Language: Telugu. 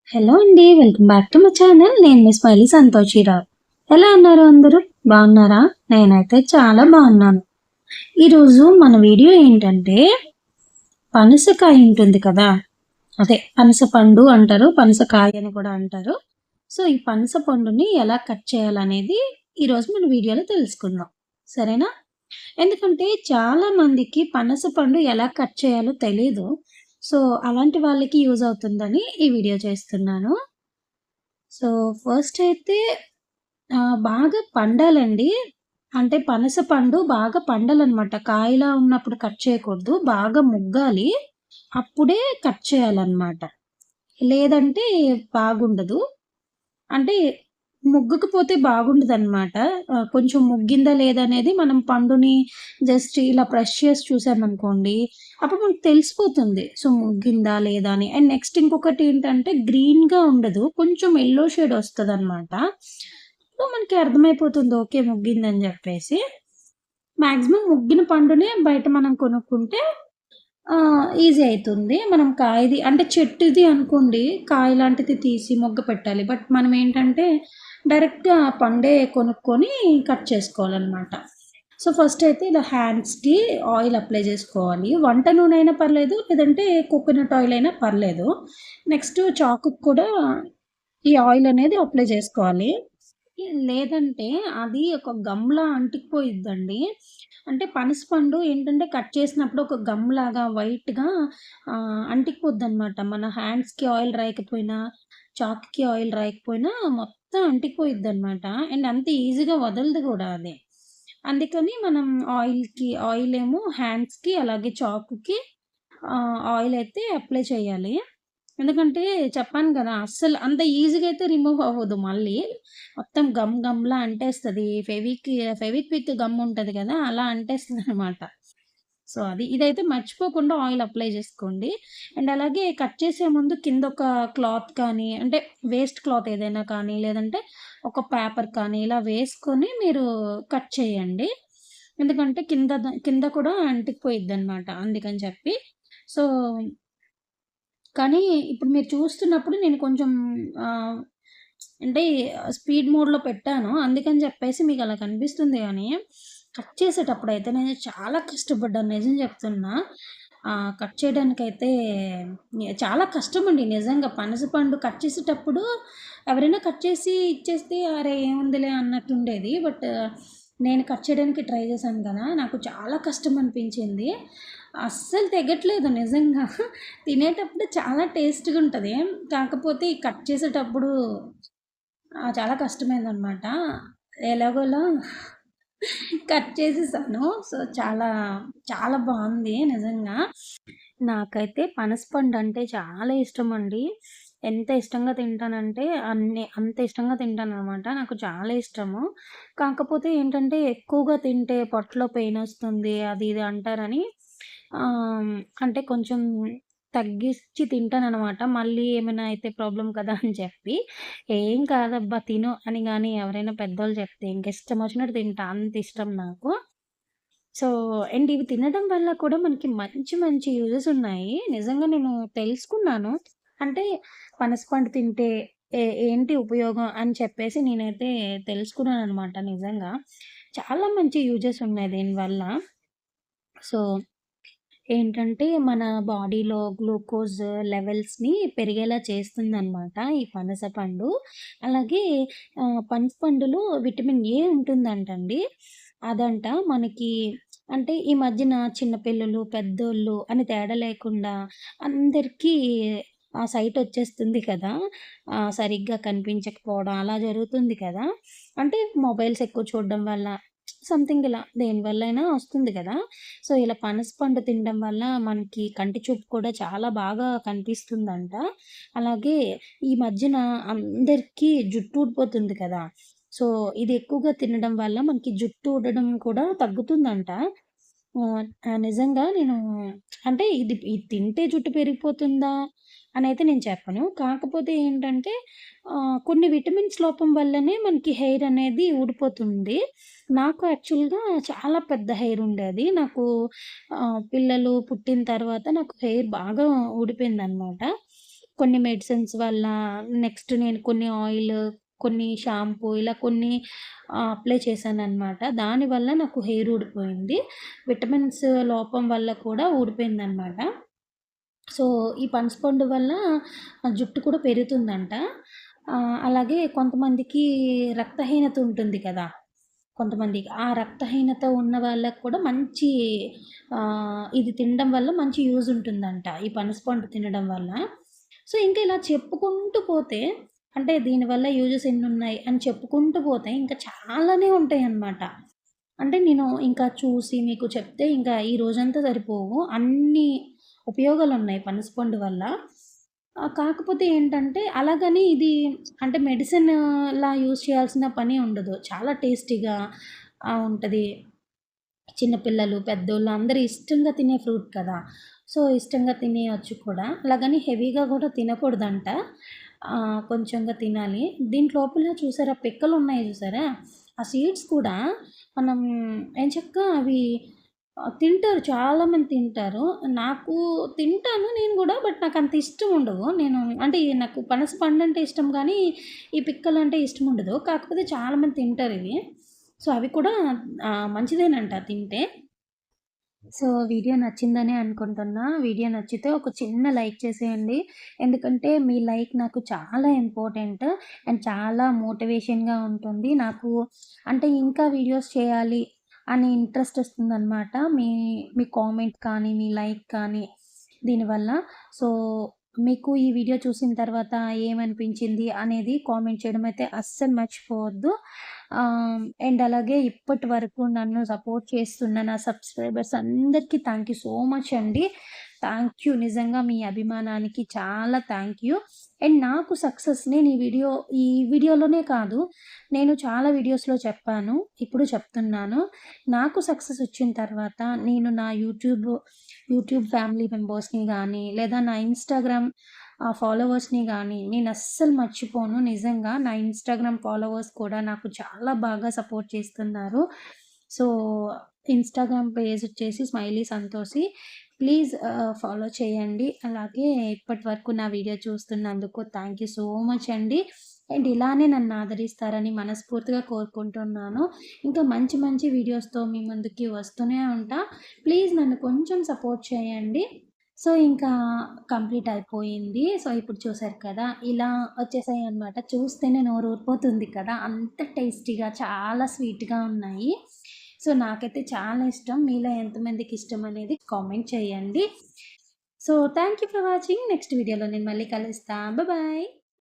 హలో అండి. Welcome back to my channel. నేను మీ స్మైలీ సంతోషిరావు. ఎలా ఉన్నారు అందరూ? బాగున్నారా? నేనైతే చాలా బాగున్నాను. ఈరోజు మన వీడియో ఏంటంటే పనసకాయ ఉంటుంది కదా! అదే పనస పండు అంటారు. పనసకాయ అని కూడా అంటారు. సో, ఈ పనస పండుని ఎలా కట్ చేయాలనేది ఈరోజు మన వీడియోలో తెలుసుకుందాం. సరేనా? ఎందుకంటే చాలా మందికి పనస పండు ఎలా కట్ చేయాలో తెలీదు. సో, అలాంటి వాళ్ళకి యూజ్ అవుతుందని ఈ వీడియో చేస్తున్నాను. సో, ఫస్ట్ అయితే బాగా పండాలండి. అంటే పనస పండు బాగా పండాలనమాట. కాయలా ఉన్నప్పుడు కట్ చేయకూడదు. బాగా ముగ్గాలి. అప్పుడే కట్ చేయాలనమాట. లేదంటే బాగుండదు. అంటే ముగ్గకపోతే బాగుండదనమాట. కొంచెం ముగ్గిందా లేదా అనేది మనం పండుని జస్ట్ ఇలా ప్రెస్ చేసి చూసామనుకోండి, అప్పుడు మనకు తెలిసిపోతుంది. సో, ముగ్గిందా లేదా అని. అండ్ నెక్స్ట్ ఇంకొకటేంటంటే గ్రీన్‌గా ఉండదు. కొంచెం యెల్లో షేడ్ ఒస్తదనమాట. సో, మనకి అర్థమైపోతుంది ఓకే. ముగ్గిందని జెప్పేసి. మాక్సిమం ముగ్గిన పండునే బయట మనం కొనుక్కుంటే ఈజీ అయితుంది. మనం కాయది అంటే చెట్టుది అనుకోండి, కాయ లాంటిది తీసి మొగ్గ పెట్టాలి. బట్ మనమేంటంటే డైరెక్ట్‌గా పండే కొనుక్కొని కట్ చేసుకోవాలనమాట. సో, ఫస్ట్ అయితే ఇలా హ్యాండ్స్‌కి ఆయిల్ అప్లై జేసుకోవాలి. వంట నూనె అయినా పర్లేదు, లేదంటే కోకోనట్ ఆయిల్ అయినా పర్లేదు. నెక్స్ట్ చాకుకి కూడా ఈ ఆయిల్ అనేది అప్లై జేసుకోవాలి. లేదంటే అది ఒక గమ్‌లా అంటుకుపోయిద్దండి. అంటే పనసపండు ఏంటంటే కట్ చేసినప్పుడు ఒక గమ్‌లాగా వైట్‌గా అంటికిపోద్దనమాట. మన హ్యాండ్స్‌కి ఆయిల్ రాయకపోయినా, చాక్‌కి ఆయిల్ రాయకపోయినా మొత్తం అంటికిపోయిద్దనమాట. అండ్ అంత ఈజీగా వదలదు గూడా అది. అందుకని మనం ఆయిలేమో హ్యాండ్స్‌కి అలాగే చాకుకి ఆయిలయితే అప్లై చేయాలి. ఎందుకంటే చెప్పాను గదా! అస్సలు అంత ఈజీగా అయితే రిమూవ్ అవ్వదు మళ్ళీ. మొత్తం గమ్‌లా అంటేస్తది. ఫెవిక్విక్ గమ్ ఉంటది గదా! అలా అంటేస్తదనమాట. సో, అది. ఇదైతే మర్చిపోకుండా ఆయిల్ అప్లై జేసుకోండి. అండ్ అలాగే కట్ చేసే ముందు కిందొక క్లాత్ కానీ, అంటే వేస్ట్ క్లాత్ ఏదైనా కానీ, లేదంటే ఒక పేపర్ కానీ ఇలా వేసుకొని మీరు కట్ చేయండి. ఎందుకంటే కింద కూడా అంటుకుపోయిద్దనమాట. అందుకని చెప్పి. సో, కానీ ఇప్పుడు మీరు చూస్తున్నప్పుడు నేను కొంచెం ఆహ్, అంటే స్పీడ్ మోడ్‌లో పెట్టాను. అందుకని చెప్పేసి మీకలా కనిపిస్తుంది గానీ, కట్ చేసేటప్పుడైతే నేను చాలా కష్టపడ్డాను నిజం చెప్తున్నా. కట్ చేయడానికైతే చాలా కష్టమండి నిజంగా. పనస పండు కట్ చేసేటప్పుడు ఎవరైనా కట్ చేసి ఇచ్చేస్తే అరే! ఏముందిలే అన్నట్టుండేది. బట్ నేను కట్ చేయడానికి ట్రై చేశాను కదా! నాకు చాలా కష్టం అనిపించింది. అస్సలు తెగట్లేదు నిజంగా. తినేటప్పుడు చాలా టేస్ట్‌గుంటది. కాకపోతే ఈ కట్ చేసేటప్పుడు చాలా కష్టమైందనమాట. ఎలాగోలా కట్ చేసేసాను. సో, చాలా, చాలా బావుంది నిజంగా. నాకైతే పనసపండంటే చాలా ఇష్టమండి. ఎంత ఇష్టంగా తింటానంటే అంత ఇష్టంగా తింటాననమాట. నాకు చాలా ఇష్టము. కాకపోతే ఏంటంటే ఎక్కువగా తింటే పొట్టలో పెయినొస్తుంది అది ఇది అంటారని ఆహ్, అంటే కొంచెం తగ్గిచ్చి తింటాననమాట. మళ్ళీ ఏమైనా అయితే ప్రాబ్లమ్ కదా అని చెప్పి. "ఏం కాదబ్బా తిను" అని గాని ఎవరైనా పెద్దోళ్ళు చెప్తే ఇంకిష్టమొచ్చినట్టు తింటా. అంత ఇష్టం నాకు. సో, అండ్ ఇవి తినడం వల్ల కూడా మనకి మంచి మంచి యూజెస్ ఉన్నాయి. నిజంగా నేను తెలుసుకున్నాను. అంటే పనసపండు తింటే ఏంటి ఉపయోగం అని చెప్పేసి నేనైతే తెలుసుకున్నాననమాట నిజంగా. చాలా మంచి యూజెస్ ఉన్నాయి దీనివల్ల. సో, ఏంటంటే మన బాడీలో గ్లూకోజ్ లెవెల్స్‌ని పెరిగేలా చేస్తుందనమాట ఈ పనస పండు. అలాగే పనస పండులో విటమిన్ ఏ ఉంటుందంటండి. అదంట మనకి అంటే ఈ మధ్యన చిన్న పిల్లలు, పెద్దోళ్ళు అని తేడా లేకుండా అందరికీ సైట్ వచ్చేస్తుంది కదా! సరిగ్గా కనిపించకపోవడం అలా జరుగుతుంది కదా! అంటే మొబైల్స్ ఎక్కువ చూడడం వల్ల సంథింగ్ ఇలా దేనివల్లైనా వస్తుంది కదా! సో, ఇలా పనస పండు తినడం వల్ల మనకి కంటి చూపు కూడా చాలా బాగా కనిపిస్తుందంట. అలాగే ఈ మధ్యన అందరికీ జుట్టు ఊడిపోతుంది కదా! సో, ఇది ఎక్కువగా తినడం వల్ల మనకి జుట్టు ఊడడం కూడా తగ్గుతుందంట. నిజంగా నేను అంటే ఇది తింటే జుట్టు పెరిగిపోతుందా అనైతే నేను చెప్పను. కాకపోతే ఏంటంటే కొన్ని విటమిన్స్ లోపం వల్లనే మనకి హెయిర్ అనేది ఊడిపోతుంది. నాకు యాక్చువల్‌గా చాలా పెద్ద హెయిర్ ఉండేది. నాకు పిల్లలు పుట్టిన తర్వాత నాకు హెయిర్ బాగా ఊడిపోయిందనమాట. కొన్ని మెడిసిన్స్ వల్ల, నెక్స్ట్ నేను కొన్ని ఆయిల్, కొన్ని షాంపూ ఇలా కొన్ని అప్లై చేశాననమాట. దానివల్ల నాకు హెయిర్ ఊడిపోయింది. విటమిన్స్ లోపం వల్ల కూడా ఊడిపోయిందనమాట. సో, ఈ పనసపండు వల్ల జుట్టు కూడా పెరుగుతుందంట. అలాగే కొంతమందికి రక్తహీనత ఉంటుంది కదా! కొంతమందికి. ఆ రక్తహీనత ఉన్న వాళ్ళకి కూడా మంచి ఇది తినడం వల్ల మంచి యూజ్ ఉంటుందంట. ఈ పనసపండు తినడం వల్ల. సో, ఇంకా ఇలా చెప్పుకుంటూ పోతే అంటే దీనివల్ల యూజెస్ ఎన్నున్నాయి అని చెప్పుకుంటూ పోతే ఇంకా చాలానే ఉంటాయన్నమాట. అంటే నేను ఇంకా చూసి మీకు చెప్తే ఇంకా ఈ రోజంతా సరిపోవు. అన్ని ఉపయోగాలున్నాయి పనసపండు వల్ల. కాకపోతే ఏంటంటే అలాగని ఇది అంటే మెడిసిన్‌లా యూజ్ చేయాల్సిన పని ఉండదు. చాలా టేస్టీగా ఉంటది. చిన్న పిల్లలు, పెద్దోళ్ళు అందరూ ఇష్టంగా తినే ఫ్రూట్ కదా! సో, ఇష్టంగా తినేయొచ్చు కూడా. అలాగని హెవీగా గూడా తినకూడదంట. కొంచెంగా తినాలి. దీంట్ లోపల చూసారా పిక్కలున్నాయి చూసారా? ఆ సీడ్స్ కూడా మనం ఎంచక్కా అవి తింటారు. చాలామంది తింటారు. నాకు తింటాను నేను గూడా. బట్ నాకంత ఇష్టం ఉండవు. నేను అంటే నాకు పనస పండంటే ఇష్టం గానీ, ఈ పిక్కలంటే ఇష్టముండదు. కాకపోతే చాలామంది తింటారివి. సో, అవి కూడా మంచిదేనంట తింటే. సో, వీడియో నచ్చిందనే అనుకుంటున్నా. వీడియో నచ్చితే ఒక చిన్న లైక్ చేసేయండి. ఎందుకంటే, మీ లైక్ నాకు చాలా ఇంపార్టెంట్ అండ్ చాలా మోటివేషన్‌గా ఉంటుంది. నాకు అంటే ఇంకా వీడియోస్ చేయాలి అని ఇంట్రెస్ట్ ఒస్తుందనమాట. మీ మీ కామెంట్ కానీ, మీ లైక్ కానీ దీనివల్ల. సో, మీకు ఈ వీడియో చూసిన తర్వాత ఏమనిపించింది అనేది కామెంట్ చేయడం అయితే అస్సలు మర్చిపోవద్దు. అండ్ అలాగే ఇప్పటి వరకు నన్ను సపోర్ట్ చేస్తున్న నా సబ్స్క్రైబర్స్ అందరికీ థ్యాంక్ యూ సో మచ్ అండి. Thank you. నిజంగా మీ అభిమానానికి చాలా థ్యాంక్ యూ. అండ్ నాకు సక్సెస్ నేను ఈ వీడియోలోనే కాదు, నేను చాలా వీడియోస్‌లో చెప్పాను. ఇప్పుడు చెప్తున్నాను. నాకు సక్సెస్ వచ్చిన తర్వాత నేను నా యూట్యూబ్ ఫ్యామిలీ మెంబర్స్‌ని గానీ, లేదా నా ఇన్‌స్టాగ్రామ్ ఫాలోవర్స్‌ని గానీ నేనస్సలు మర్చిపోను. నిజంగా నా ఇన్‌స్టాగ్రామ్ ఫాలోవర్స్ కూడా నాకు చాలా బాగా సపోర్ట్ చేస్తున్నారు. సో, ఇన్‌స్టాగ్రామ్ పేజ్ వచ్చేసి స్మైలీ సంతోషి. ప్లీజ్ ఫాలో చేయండి. అలాగే ఇప్పటి వరకు నా వీడియో చూస్తున్నందుకు థ్యాంక్ యూ సో మచ్ అండి. అండ్ ఇలానే నన్ను ఆదరిస్తారని మనస్ఫూర్తిగా కోరుకుంటున్నాను. ఇంకా మంచి మంచి వీడియోస్‌తో మీ ముందుకి వస్తూనే ఉంటా. ప్లీజ్ నన్ను కొంచెం సపోర్ట్ చేయండి. సో, ఇంకా కంప్లీట్ అయిపోయింది. సో, ఇప్పుడు చూసారు కదా! ఇలా వచ్చేసాయన్నమాట. చూస్తేనే నోరూరిపోతుంది కదా! అంత టేస్టీగా చాలా స్వీట్‌గా ఉన్నాయి. సో, నాకైతే చాలా ఇష్టం. మీలో ఎంతమందికి ఇష్టం అనేది కామెంట్ చేయండి. So, thank you for watching. Next వీడియోలో నేను మళ్ళీ కలుస్తా. బాయ్.